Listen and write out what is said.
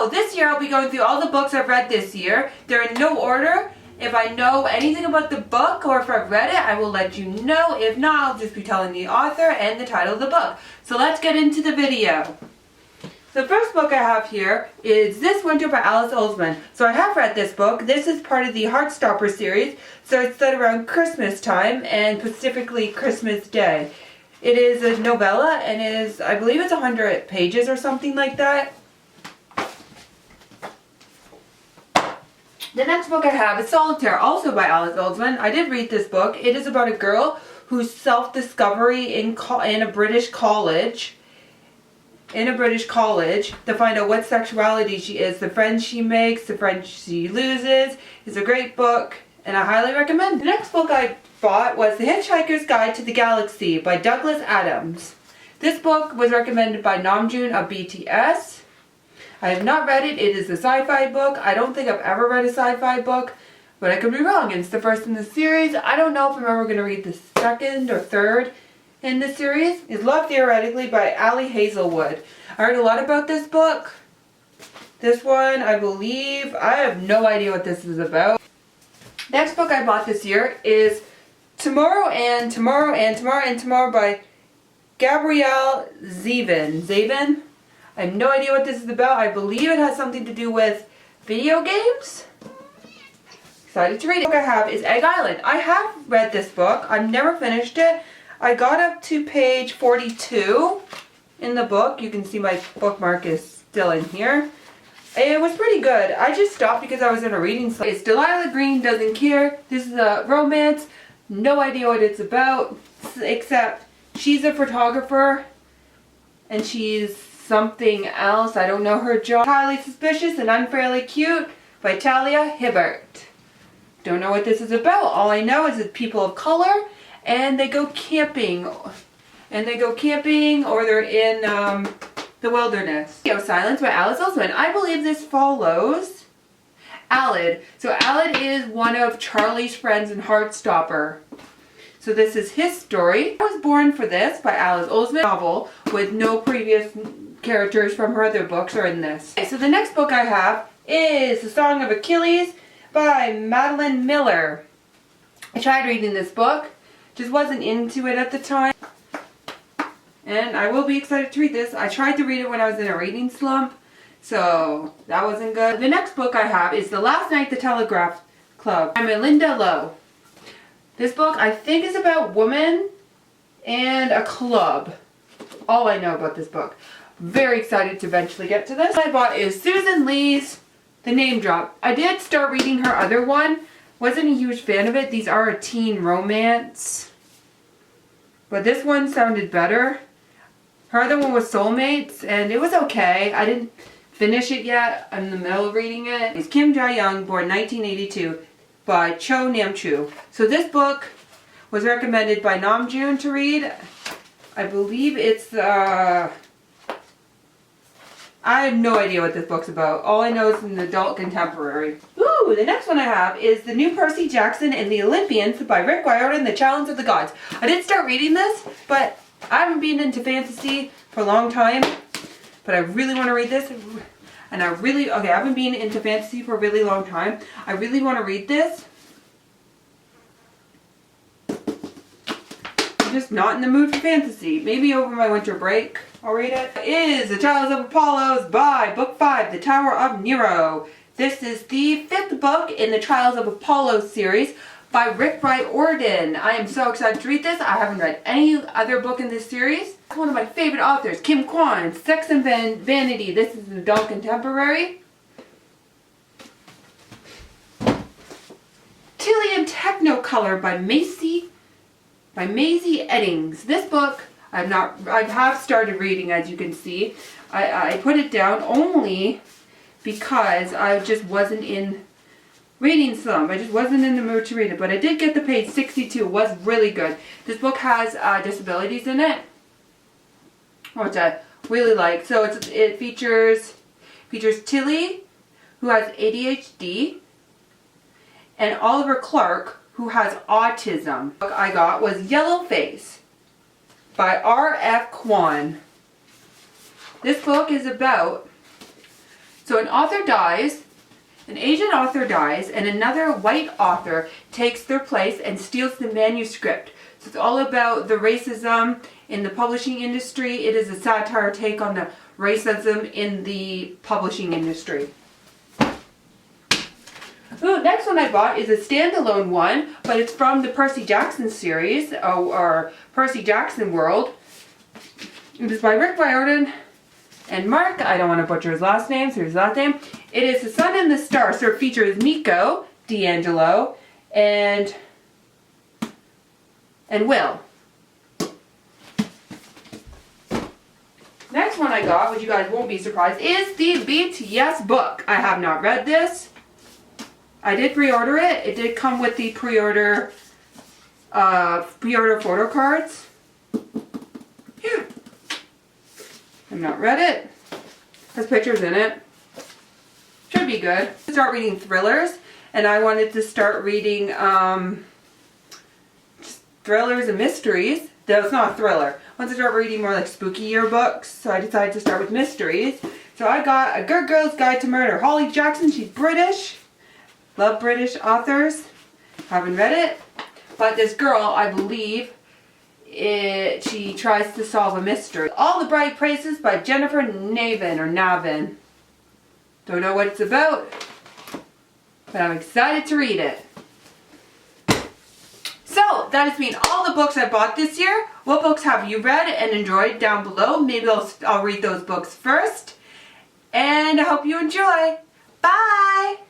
So this year I'll be going through all the books I've read this year. They're in no order. If I know anything about the book or if I've read it, I will let you know. If not, I'll just be telling the author and the title of the book. So let's get into the video. The first book I have here is This Winter by Alice Oseman. So I have read this book. This is part of the Heartstopper series. So it's set around Christmas time and specifically Christmas Day. It is a novella and is, I believe it's 100 pages or something like that. The next book I have is Solitaire, also by Alice Oseman. I did read this book. It is about a girl whose self-discovery in a British college. To find out what sexuality she is, the friends she makes, the friends she loses. It's a great book and I highly recommend. The next book I bought was The Hitchhiker's Guide to the Galaxy by Douglas Adams. This book was recommended by Namjoon of BTS. I have not read it. It is a sci-fi book. I don't think I've ever read a sci-fi book, but I could be wrong. It's the first in the series. I don't know if I'm ever going to read the second or third in the series. It's Love Theoretically by Ali Hazelwood. I heard a lot about this book. This one, I believe, I have no idea what this is about. Next book I bought this year is Tomorrow and Tomorrow and Tomorrow and Tomorrow by Gabrielle Zevin. I have no idea what this is about. I believe it has something to do with video games. Excited to read it. The book I have is Egg Island. I have read this book. I've never finished it. I got up to page 42 in the book. You can see my bookmark is still in here. It was pretty good. I just stopped because I was in a reading slump. It's Delilah Green Doesn't Care. This is a romance. No idea what it's about, except she's a photographer and she's something else. I don't know her job. Highly Suspicious and Unfairly Cute by Talia Hibbert. Don't know what this is about. All I know is it's people of color and they go camping. Or they're in the wilderness. Radio Silence by Alice Oseman. I believe this follows Aled. So Aled is one of Charlie's friends in Heartstopper. So this is his story. I Was Born for This by Alice Oseman. Novel with no previous characters from her other books are in this. Okay, so the next book I have is The Song of Achilles by Madeline Miller. I tried reading this book, just wasn't into it at the time, and I will be excited to read this. I tried to read it when I was in a reading slump, so that wasn't good. The next book I have is The Last Night the Telegraph Club by Melinda Lowe. This book I think is about women and a club. All I know about this book. Very excited to eventually get to this. What I bought is Susan Lee's The Name Drop. I did start reading her other one. Wasn't a huge fan of it. These are a teen romance. But this one sounded better. Her other one was Soulmates and it was okay. I didn't finish it yet. I'm in the middle of reading it. It's Kim Ja-young, born 1982 by Cho Nam-chu. So this book was recommended by Namjoon to read. I believe it's I have no idea what this book's about. All I know is an adult contemporary. Ooh, the next one I have is The New Percy Jackson and the Olympians by Rick Riordan and the Challenge of the Gods. I did start reading this, but I haven't been into fantasy for a long time. But I really want to read this. And I haven't been into fantasy for a really long time. I really want to read this. I'm just not in the mood for fantasy. Maybe over my winter break I'll read it. It is The Trials of Apollos by Book 5, The Tower of Nero. This is the 5th book in the Trials of Apollos series by Rick Riordan. I am so excited to read this. I haven't read any other book in this series. It's one of my favorite authors, Kim Kwan, Sex and Vanity. This is an adult contemporary. Tilly and Technicolor by Maisie Eddings. This book I have started reading, as you can see. I put it down only because I just wasn't in reading slump. I just wasn't in the mood to read it, but I did get to page 62. It was really good. This book has disabilities in it, which I really like. So it features Tilly, who has ADHD, and Oliver Clark, who has autism. The book I got was Yellow Face by R.F. Kwan. This book is about So an author dies, an Asian author dies, and another white author takes their place and steals the manuscript. So it's all about the racism in the publishing industry. It is a satire take on the racism in the publishing industry. Ooh, next one I bought is a standalone one, but it's from the Percy Jackson series, or Percy Jackson World. It is by Rick Riordan and Mark, I don't want to butcher his last name, so his last name. It is The Sun and the Stars, so it features Nico, D'Angelo, and Will. Next one I got, which you guys won't be surprised, is the BTS book. I have not read this. I did pre-order it. It did come with the pre-order photo cards. Yeah. I've not read it. Has pictures in it. Should be good. Start reading thrillers, and I wanted to start reading thrillers and mysteries. No, it's not a thriller. I wanted to start reading more like spookier books, so I decided to start with mysteries. So I got A Good Girl's Guide to Murder. Holly Jackson, she's British. Love British authors. Haven't read it. But this girl, I believe, she tries to solve a mystery. All the Bright Places by Jennifer Navin. Don't know what it's about, but I'm excited to read it. So, that has been all the books I bought this year. What books have you read and enjoyed down below? Maybe I'll read those books first. And I hope you enjoy. Bye!